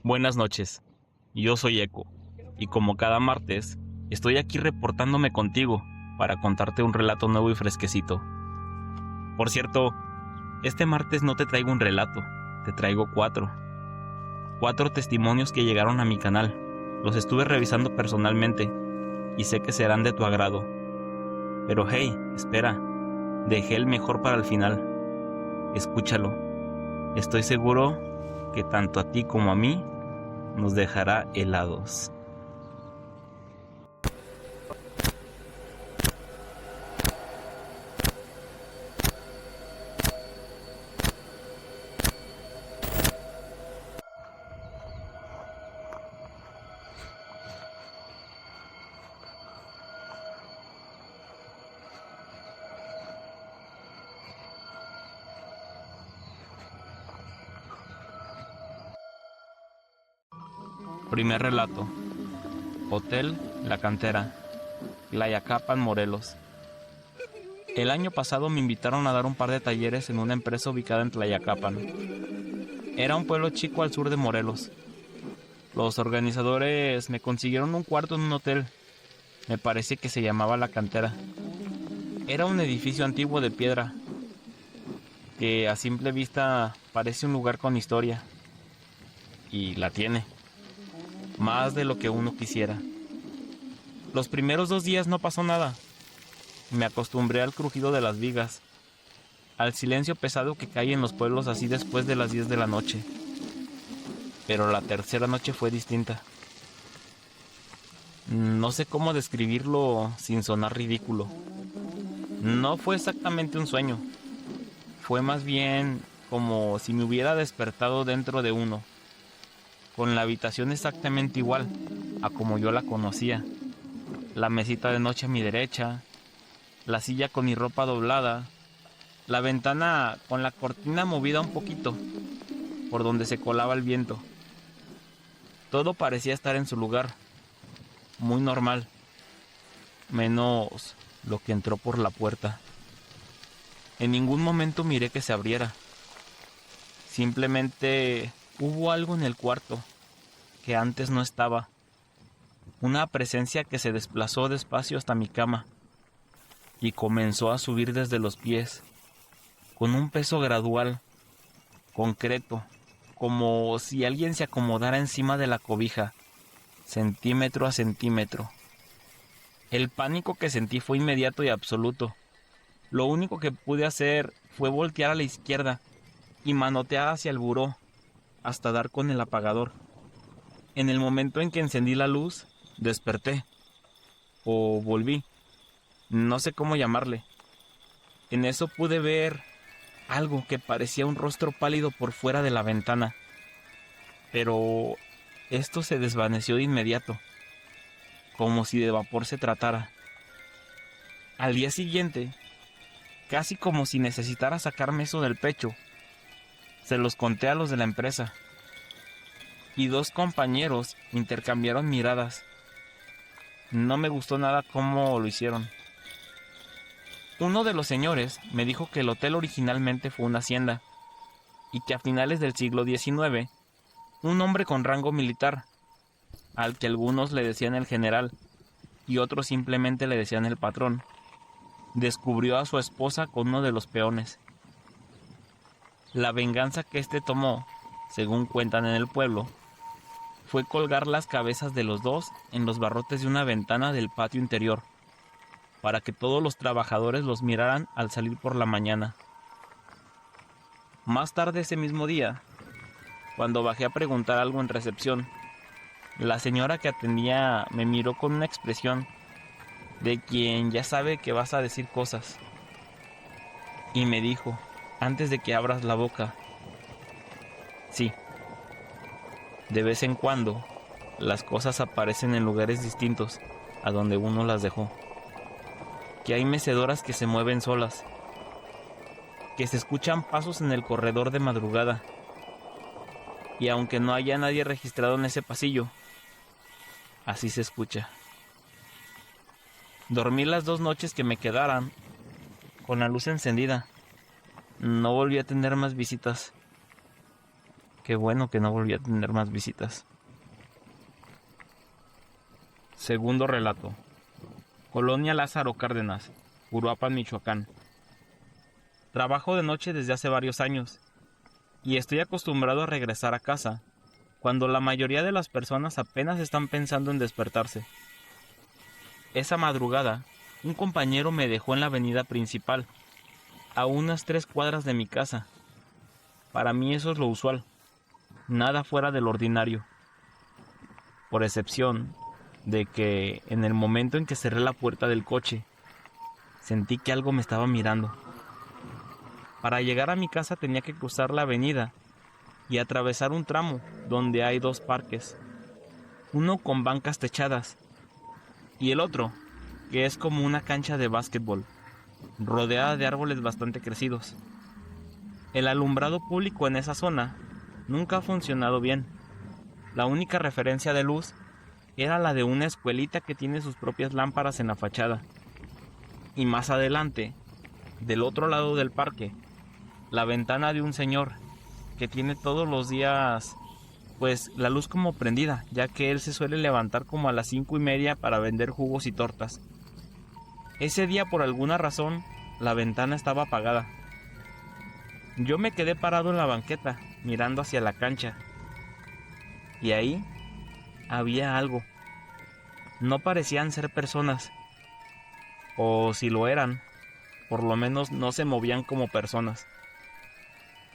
Buenas noches, yo soy Eco, y como cada martes, estoy aquí reportándome contigo para contarte un relato nuevo y fresquecito. Por cierto, este martes no te traigo un relato, te traigo cuatro testimonios que llegaron a mi canal. Los estuve revisando personalmente y sé que serán de tu agrado. Pero hey, espera, dejé el mejor para el final. Escúchalo, estoy seguro que tanto a ti como a mí nos dejará helados. Primer relato. Hotel La Cantera, Tlayacapan, Morelos. El año pasado me invitaron a dar un par de talleres en una empresa ubicada en Tlayacapan. Era un pueblo chico al sur de Morelos. Los organizadores me consiguieron un cuarto en un hotel. Me parece que se llamaba La Cantera. Era un edificio antiguo de piedra que a simple vista parece un lugar con historia. Y la tiene. Más de lo que uno quisiera. Los primeros 2 días no pasó nada. Me acostumbré al crujido de las vigas, al silencio pesado que cae en los pueblos así después de las 10 de la noche. Pero la tercera noche fue distinta. No sé cómo describirlo sin sonar ridículo. No fue exactamente un sueño. Fue más bien como si me hubiera despertado dentro de uno, con la habitación exactamente igual a como yo la conocía. La mesita de noche a mi derecha, la silla con mi ropa doblada, la ventana con la cortina movida un poquito, por donde se colaba el viento. Todo parecía estar en su lugar, muy normal, menos lo que entró por la puerta. En ningún momento miré que se abriera. Simplemente hubo algo en el cuarto que antes no estaba. Una presencia que se desplazó despacio hasta mi cama y comenzó a subir desde los pies, con un peso gradual, concreto, como si alguien se acomodara encima de la cobija, centímetro a centímetro. El pánico que sentí fue inmediato y absoluto. Lo único que pude hacer fue voltear a la izquierda y manotear hacia el buró, hasta dar con el apagador. En el momento en que encendí la luz, desperté, o volví, no sé cómo llamarle. En eso pude ver algo que parecía un rostro pálido por fuera de la ventana, pero esto se desvaneció de inmediato, como si de vapor se tratara. Al día siguiente, casi como si necesitara sacarme eso del pecho, se los conté a los de la empresa, y 2 compañeros intercambiaron miradas. No me gustó nada cómo lo hicieron. Uno de los señores me dijo que el hotel originalmente fue una hacienda, y que a finales del siglo XIX, un hombre con rango militar, al que algunos le decían el general y otros simplemente le decían el patrón, descubrió a su esposa con uno de los peones. La venganza que éste tomó, según cuentan en el pueblo, fue colgar las cabezas de los dos en los barrotes de una ventana del patio interior, para que todos los trabajadores los miraran al salir por la mañana. Más tarde ese mismo día, cuando bajé a preguntar algo en recepción, la señora que atendía me miró con una expresión de quien ya sabe que vas a decir cosas, y me dijo, antes de que abras la boca: sí, de vez en cuando las cosas aparecen en lugares distintos a donde uno las dejó, que hay mecedoras que se mueven solas, que se escuchan pasos en el corredor de madrugada, y aunque no haya nadie registrado en ese pasillo, así se escucha. Dormí las 2 noches que me quedaran con la luz encendida. No volví a tener más visitas. Qué bueno que no volví a tener más visitas. Segundo relato. Colonia Lázaro Cárdenas, Uruapan, Michoacán. Trabajo de noche desde hace varios años y estoy acostumbrado a regresar a casa cuando la mayoría de las personas apenas están pensando en despertarse. Esa madrugada, un compañero me dejó en la avenida principal, a unas 3 cuadras de mi casa. Para mí eso es lo usual, nada fuera del ordinario, por excepción de que en el momento en que cerré la puerta del coche, sentí que algo me estaba mirando. Para llegar a mi casa tenía que cruzar la avenida y atravesar un tramo donde hay 2 parques, uno con bancas techadas y el otro, que es como una cancha de básquetbol, rodeada de árboles bastante crecidos. El alumbrado público en esa zona nunca ha funcionado bien. La única referencia de luz era la de una escuelita que tiene sus propias lámparas en la fachada. Y más adelante, del otro lado del parque, la ventana de un señor que tiene todos los días pues la luz como prendida, ya que él se suele levantar como a las 5:30 para vender jugos y tortas. Ese día, por alguna razón, la ventana estaba apagada. Yo me quedé parado en la banqueta, mirando hacia la cancha. Y ahí había algo. No parecían ser personas. O si lo eran, por lo menos no se movían como personas.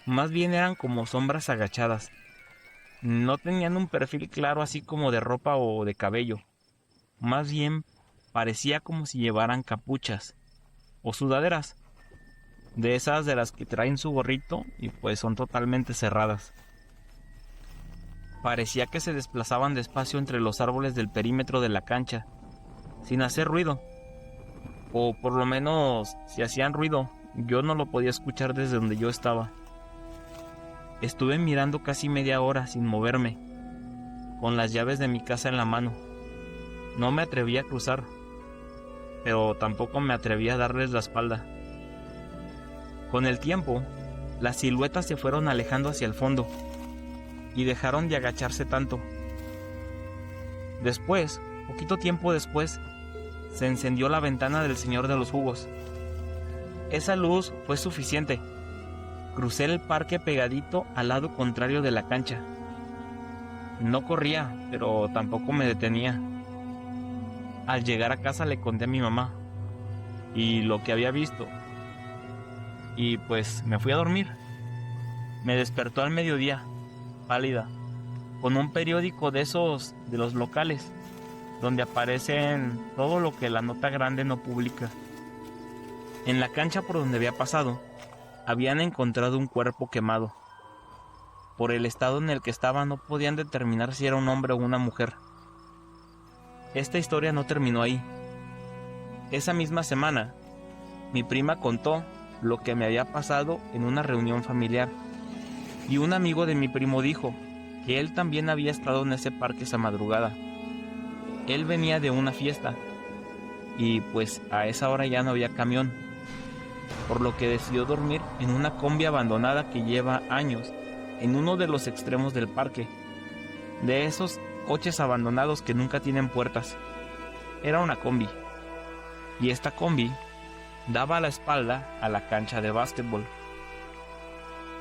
Más bien eran como sombras agachadas. No tenían un perfil claro así como de ropa o de cabello. Más bien parecía como si llevaran capuchas o sudaderas, de esas de las que traen su gorrito y pues son totalmente cerradas. Parecía que se desplazaban despacio entre los árboles del perímetro de la cancha, sin hacer ruido. O por lo menos, si hacían ruido, yo no lo podía escuchar desde donde yo estaba. Estuve mirando casi media hora sin moverme, con las llaves de mi casa en la mano. No me atreví a cruzar, pero tampoco me atreví a darles la espalda. Con el tiempo, las siluetas se fueron alejando hacia el fondo y dejaron de agacharse tanto. Después, poquito tiempo después, se encendió la ventana del señor de los jugos. Esa luz fue suficiente. Crucé el parque pegadito al lado contrario de la cancha. No corría, pero tampoco me detenía. Al llegar a casa le conté a mi mamá y lo que había visto. Y pues me fui a dormir. Me despertó al mediodía, pálida, con un periódico de esos de los locales, donde aparecen todo lo que la nota grande no publica. En la cancha por donde había pasado, habían encontrado un cuerpo quemado. Por el estado en el que estaba no podían determinar si era un hombre o una mujer. Esta historia no terminó ahí. Esa misma semana, mi prima contó lo que me había pasado en una reunión familiar, y un amigo de mi primo dijo que él también había estado en ese parque esa madrugada. Él venía de una fiesta, y pues a esa hora ya no había camión, por lo que decidió dormir en una combi abandonada que lleva años en uno de los extremos del parque, de esos coches abandonados que nunca tienen puertas. Era una combi, y esta combi daba la espalda a la cancha de básquetbol.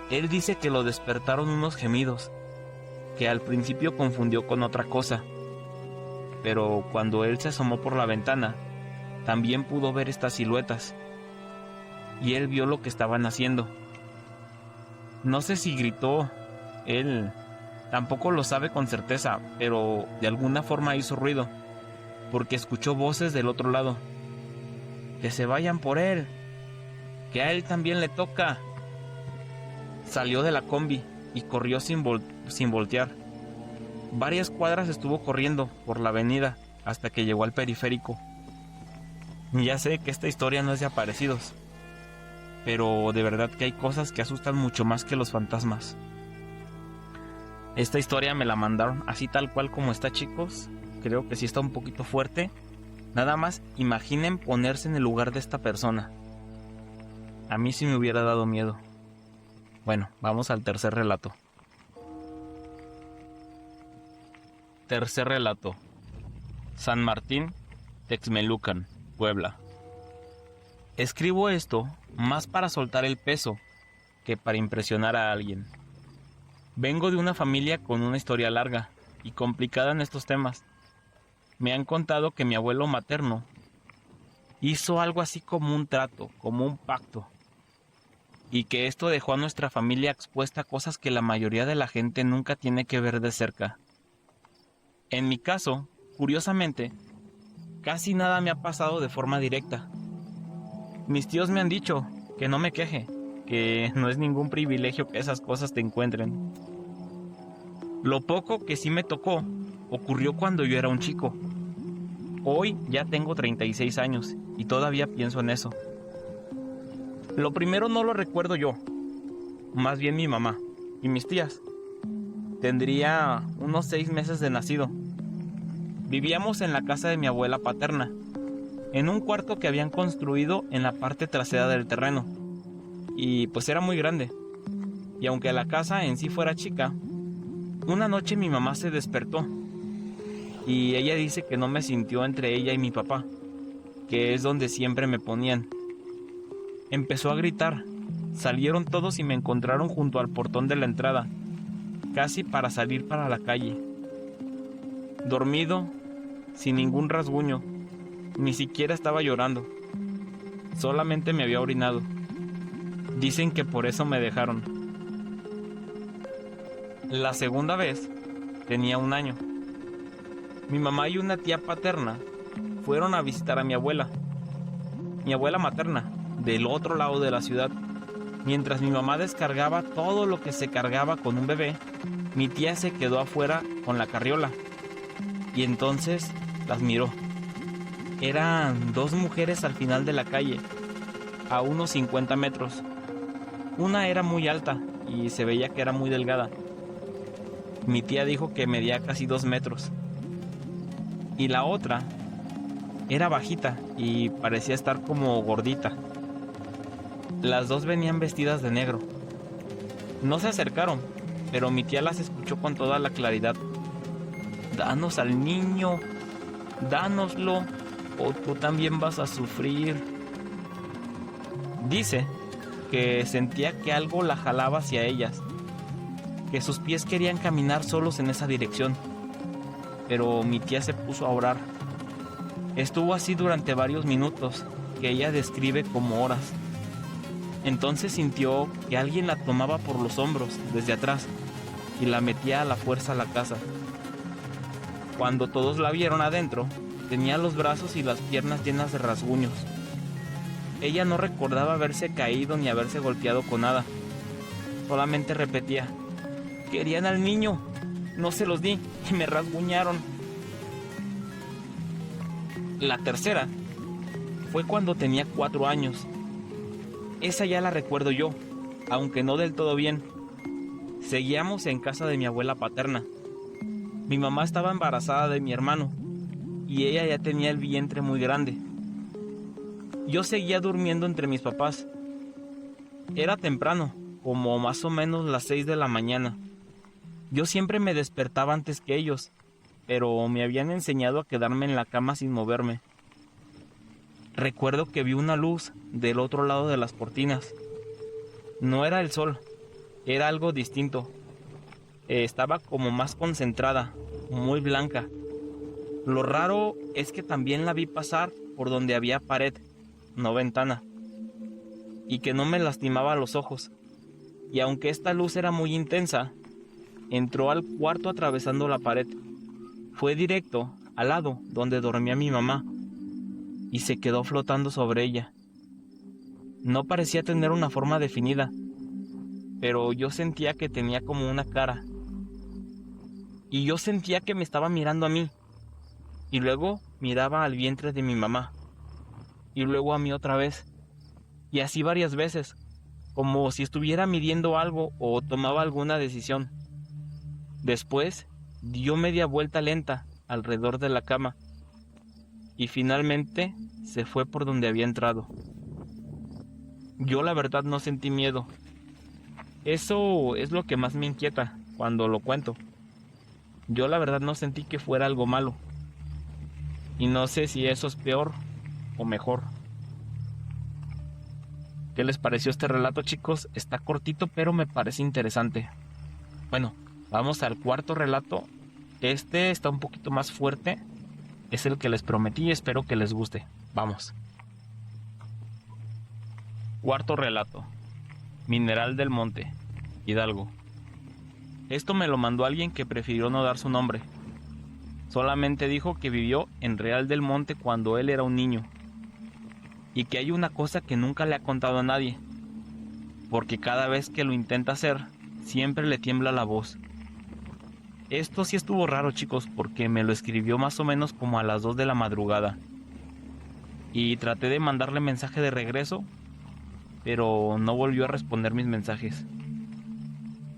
Él dice que lo despertaron unos gemidos, que al principio confundió con otra cosa, pero cuando él se asomó por la ventana, también pudo ver estas siluetas, y él vio lo que estaban haciendo. No sé si gritó, él tampoco lo sabe con certeza, pero de alguna forma hizo ruido, porque escuchó voces del otro lado. Que se vayan por él, que a él también le toca. Salió de la combi y corrió sin voltear. Varias cuadras estuvo corriendo por la avenida hasta que llegó al periférico. Ya sé que esta historia no es de aparecidos, pero de verdad que hay cosas que asustan mucho más que los fantasmas. Esta historia me la mandaron así tal cual como está, chicos. Creo que sí está un poquito fuerte. Nada más imaginen ponerse en el lugar de esta persona. A mí sí me hubiera dado miedo. Bueno, vamos al tercer relato. Tercer relato. San Martín, Texmelucan, Puebla. Escribo esto más para soltar el peso que para impresionar a alguien. Vengo de una familia con una historia larga y complicada en estos temas. Me han contado que mi abuelo materno hizo algo así como un trato, como un pacto, y que esto dejó a nuestra familia expuesta a cosas que la mayoría de la gente nunca tiene que ver de cerca. En mi caso, curiosamente, casi nada me ha pasado de forma directa. Mis tíos me han dicho que no me queje, que no es ningún privilegio que esas cosas te encuentren. Lo poco que sí me tocó ocurrió cuando yo era un chico. Hoy ya tengo 36 años y todavía pienso en eso. Lo primero no lo recuerdo yo, más bien mi mamá y mis tías. Tendría unos 6 meses de nacido. Vivíamos en la casa de mi abuela paterna, en un cuarto que habían construido en la parte trasera del terreno. Y pues era muy grande. Y aunque la casa en sí fuera chica, una noche mi mamá se despertó. Y ella dice que no me sintió entre ella y mi papá, que es donde siempre me ponían. Empezó a gritar. Salieron todos y me encontraron junto al portón de la entrada, casi para salir para la calle. Dormido, sin ningún rasguño, ni siquiera estaba llorando. Solamente me había orinado. Dicen que por eso me dejaron. La segunda vez tenía 1 año. Mi mamá y una tía paterna fueron a visitar a mi abuela materna, del otro lado de la ciudad. Mientras mi mamá descargaba todo lo que se cargaba con un bebé, mi tía se quedó afuera con la carriola. Y entonces las miró. Eran 2 mujeres al final de la calle, a unos 50 metros. Una era muy alta y se veía que era muy delgada. Mi tía dijo que medía casi 2 metros. Y la otra era bajita y parecía estar como gordita. Las 2 venían vestidas de negro. No se acercaron, pero mi tía las escuchó con toda la claridad. «Danos al niño, dánoslo, o tú también vas a sufrir». Dice que sentía que algo la jalaba hacia ellas, que sus pies querían caminar solos en esa dirección. Pero mi tía se puso a orar. Estuvo así durante varios minutos, que ella describe como horas. Entonces sintió que alguien la tomaba por los hombros desde atrás y la metía a la fuerza a la casa. Cuando todos la vieron adentro, tenía los brazos y las piernas llenas de rasguños. Ella no recordaba haberse caído ni haberse golpeado con nada. Solamente repetía: «Querían al niño, no se los di y me rasguñaron». La tercera fue cuando tenía 4 años. Esa ya la recuerdo yo, aunque no del todo bien. Seguíamos en casa de mi abuela paterna. Mi mamá estaba embarazada de mi hermano y ella ya tenía el vientre muy grande. Yo seguía durmiendo entre mis papás. Era temprano, como más o menos las 6 de la mañana. Yo siempre me despertaba antes que ellos, pero me habían enseñado a quedarme en la cama sin moverme. Recuerdo que vi una luz del otro lado de las cortinas. No era el sol, era algo distinto. Estaba como más concentrada, muy blanca. Lo raro es que también la vi pasar por donde había pared, no ventana, y que no me lastimaba los ojos. Y aunque esta luz era muy intensa, entró al cuarto atravesando la pared. Fue directo al lado donde dormía mi mamá y se quedó flotando sobre ella. No parecía tener una forma definida, pero yo sentía que tenía como una cara. Y yo sentía que me estaba mirando a mí, y luego miraba al vientre de mi mamá, y luego a mí otra vez, y así varias veces, como si estuviera midiendo algo o tomaba alguna decisión. Después dio media vuelta lenta alrededor de la cama, y finalmente se fue por donde había entrado. Yo la verdad no sentí miedo. Eso es lo que más me inquieta cuando lo cuento. Yo la verdad no sentí que fuera algo malo. Y no sé si eso es peor o mejor. ¿Qué les pareció este relato, chicos? Está cortito, pero me parece interesante. Bueno, vamos al cuarto relato. Este está un poquito más fuerte. Es el que les prometí y espero que les guste. Vamos. Cuarto relato. Mineral del Monte, Hidalgo. Esto me lo mandó alguien que prefirió no dar su nombre. Solamente dijo que vivió en Real del Monte cuando él era un niño. Y que hay una cosa que nunca le ha contado a nadie. Porque cada vez que lo intenta hacer, siempre le tiembla la voz. Esto sí estuvo raro, chicos, porque me lo escribió más o menos como a las 2 de la madrugada. Y traté de mandarle mensaje de regreso, pero no volvió a responder mis mensajes.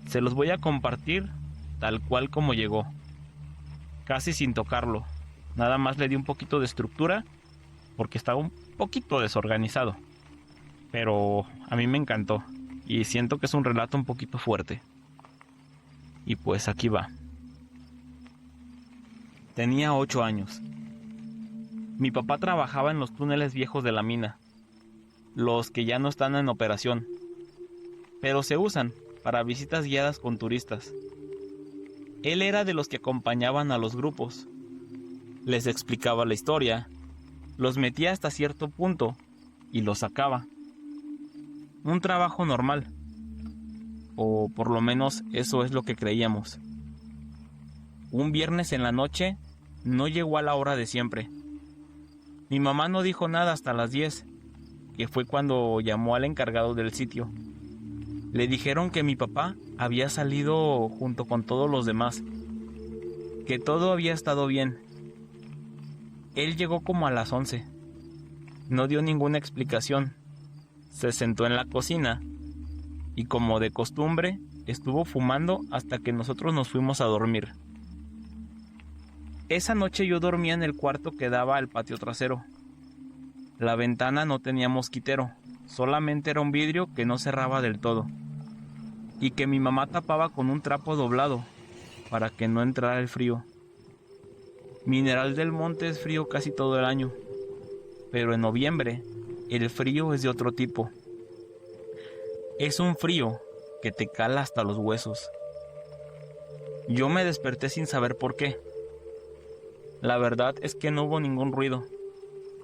Se los voy a compartir tal cual como llegó, casi sin tocarlo. Nada más le di un poquito de estructura porque estaba un poquito desorganizado. Pero a mí me encantó y siento que es un relato un poquito fuerte. Y pues aquí va. Tenía 8 años. Mi papá trabajaba en los túneles viejos de la mina, los que ya no están en operación, pero se usan para visitas guiadas con turistas. Él era de los que acompañaban a los grupos. Les explicaba la historia, los metía hasta cierto punto y los sacaba. Un trabajo normal, o por lo menos eso es lo que creíamos. Un viernes en la noche no llegó a la hora de siempre. Mi mamá no dijo nada hasta las 10, que fue cuando llamó al encargado del sitio. Le dijeron que mi papá había salido junto con todos los demás, que todo había estado bien. Él llegó como a las 11. No dio ninguna explicación. Se sentó en la cocina y, como de costumbre, estuvo fumando hasta que nosotros nos fuimos a dormir. Esa noche yo dormía en el cuarto que daba al patio trasero. La ventana no tenía mosquitero, solamente era un vidrio que no cerraba del todo, y que mi mamá tapaba con un trapo doblado para que no entrara el frío. Mineral del Monte es frío casi todo el año, pero en noviembre el frío es de otro tipo. Es un frío que te cala hasta los huesos. Yo me desperté sin saber por qué. La verdad es que no hubo ningún ruido.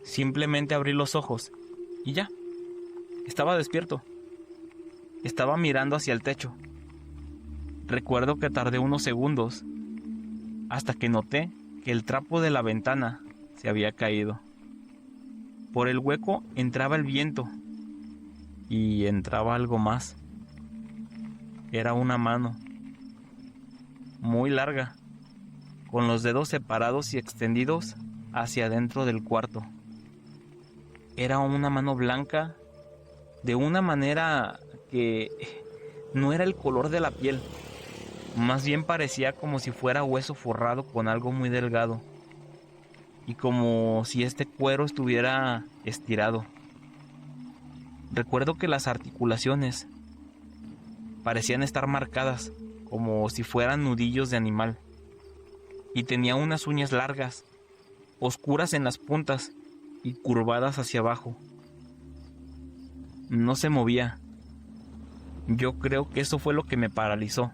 Simplemente abrí los ojos y ya. Estaba despierto. Estaba mirando hacia el techo. Recuerdo que tardé unos segundos hasta que noté que el trapo de la ventana se había caído. Por el hueco entraba el viento y entraba algo más. Era una mano, muy larga, con los dedos separados y extendidos hacia adentro del cuarto. Era una mano blanca, de una manera que no era el color de la piel. Más bien parecía como si fuera hueso forrado con algo muy delgado, y como si este cuero estuviera estirado. Recuerdo que las articulaciones parecían estar marcadas como si fueran nudillos de animal, y tenía unas uñas largas, oscuras en las puntas y curvadas hacia abajo. No se movía. Yo creo que eso fue lo que me paralizó,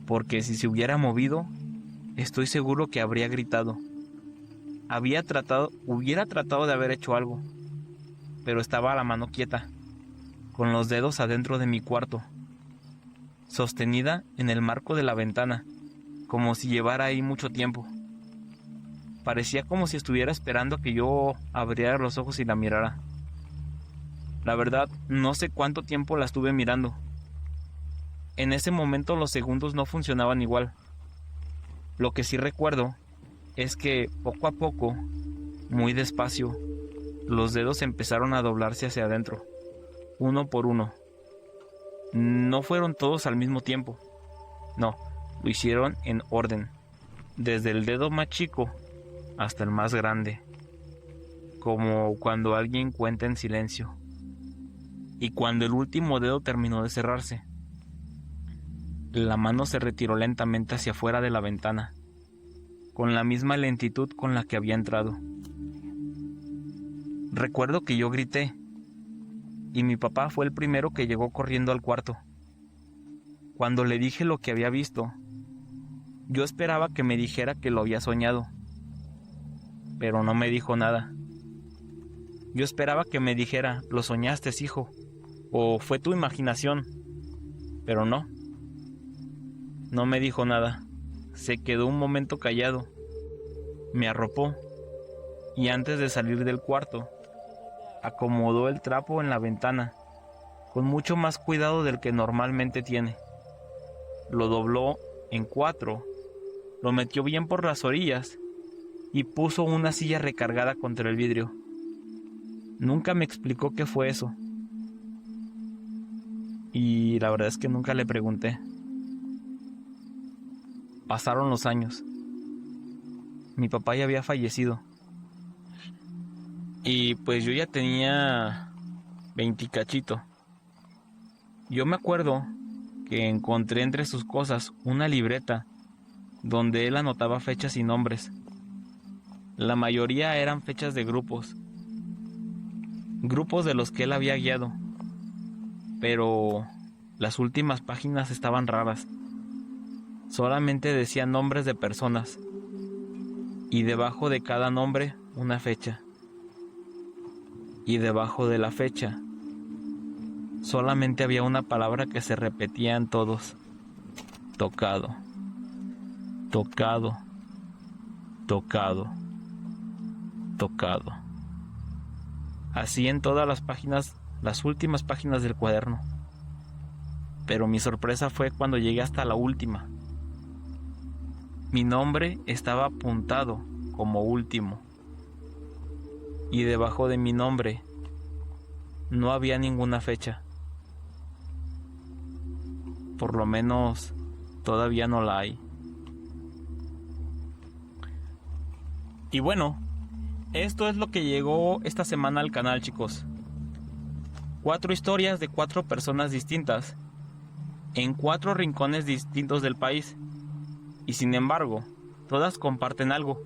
porque si se hubiera movido, estoy seguro que habría gritado. Hubiera tratado de haber hecho algo, pero estaba la mano quieta, con los dedos adentro de mi cuarto, sostenida en el marco de la ventana, como si llevara ahí mucho tiempo. Parecía como si estuviera esperando que yo abriera los ojos y la mirara. La verdad, no sé cuánto tiempo la estuve mirando. En ese momento los segundos no funcionaban igual. Lo que sí recuerdo es que poco a poco, muy despacio, los dedos empezaron a doblarse hacia adentro, uno por uno. No fueron todos al mismo tiempo. No, lo hicieron en orden, desde el dedo más chico hasta el más grande, como cuando alguien cuenta en silencio. Y cuando el último dedo terminó de cerrarse, La mano se retiró lentamente hacia afuera de la ventana, con la misma lentitud con la que había entrado. Recuerdo que yo grité, y mi papá fue el primero que llegó corriendo al cuarto. Cuando le dije lo que había visto, yo esperaba que me dijera que lo había soñado, pero no me dijo nada. Yo esperaba que me dijera, lo soñaste, hijo, o fue tu imaginación, pero no. No me dijo nada. Se quedó un momento callado. Me arropó y antes de salir del cuarto, acomodó el trapo en la ventana, con mucho más cuidado del que normalmente tiene. Lo dobló en 4, lo metió bien por las orillas y puso una silla recargada contra el vidrio. Nunca me explicó qué fue eso. Y la verdad es que nunca le pregunté. Pasaron los años. Mi papá ya había fallecido. Y pues yo ya tenía 20 y cachito. Yo me acuerdo que encontré entre sus cosas una libreta donde él anotaba fechas y nombres. La mayoría eran fechas de grupos de los que él había guiado, pero las últimas páginas estaban raras. Solamente decían nombres de personas y debajo de cada nombre una fecha. Y debajo de la fecha solamente había una palabra que se repetía en todos: tocado, tocado, tocado, tocado. Así en todas las páginas, las últimas páginas del cuaderno. Pero mi sorpresa fue cuando llegué hasta la última. Mi nombre estaba apuntado como último. Y debajo de mi nombre no había ninguna fecha. Por lo menos todavía no la hay. Y bueno, esto es lo que llegó esta semana al canal, chicos. 4 historias de 4 personas distintas, en 4 rincones distintos del país. Y sin embargo, todas comparten algo.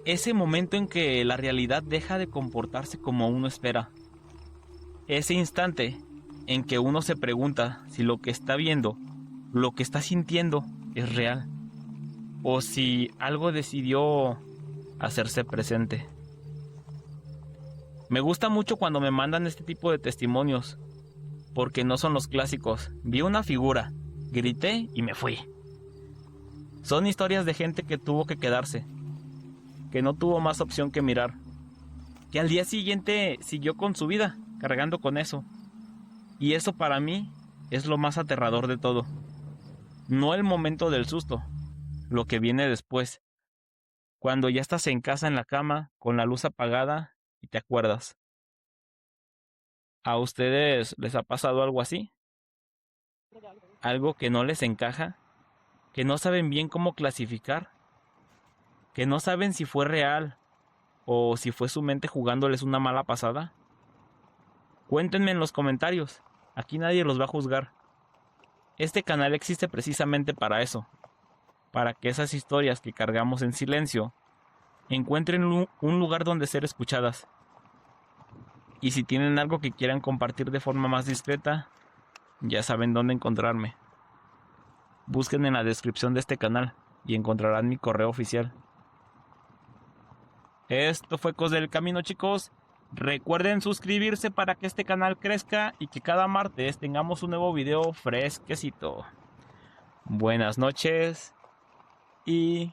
Ese momento en que la realidad deja de comportarse como uno espera. Ese instante en que uno se pregunta si lo que está viendo, lo que está sintiendo, es real. O si algo decidió hacerse presente. Me gusta mucho cuando me mandan este tipo de testimonios, porque no son los clásicos. Vi una figura, grité y me fui. Son historias de gente que tuvo que quedarse, que no tuvo más opción que mirar, que al día siguiente siguió con su vida, cargando con eso. Y eso para mí es lo más aterrador de todo. No el momento del susto, lo que viene después, cuando ya estás en casa en la cama, con la luz apagada y te acuerdas. ¿A ustedes les ha pasado algo así? ¿Algo que no les encaja? ¿Que no saben bien cómo clasificar? ¿Que no saben si fue real o si fue su mente jugándoles una mala pasada? Cuéntenme en los comentarios. Aquí nadie los va a juzgar. Este canal existe precisamente para eso. Para que esas historias que cargamos en silencio encuentren un lugar donde ser escuchadas. Y si tienen algo que quieran compartir de forma más discreta, ya saben dónde encontrarme. Busquen en la descripción de este canal y encontrarán mi correo oficial. Esto fue Ecos del Camino, chicos. Recuerden suscribirse para que este canal crezca y que cada martes tengamos un nuevo video fresquecito. Buenas noches y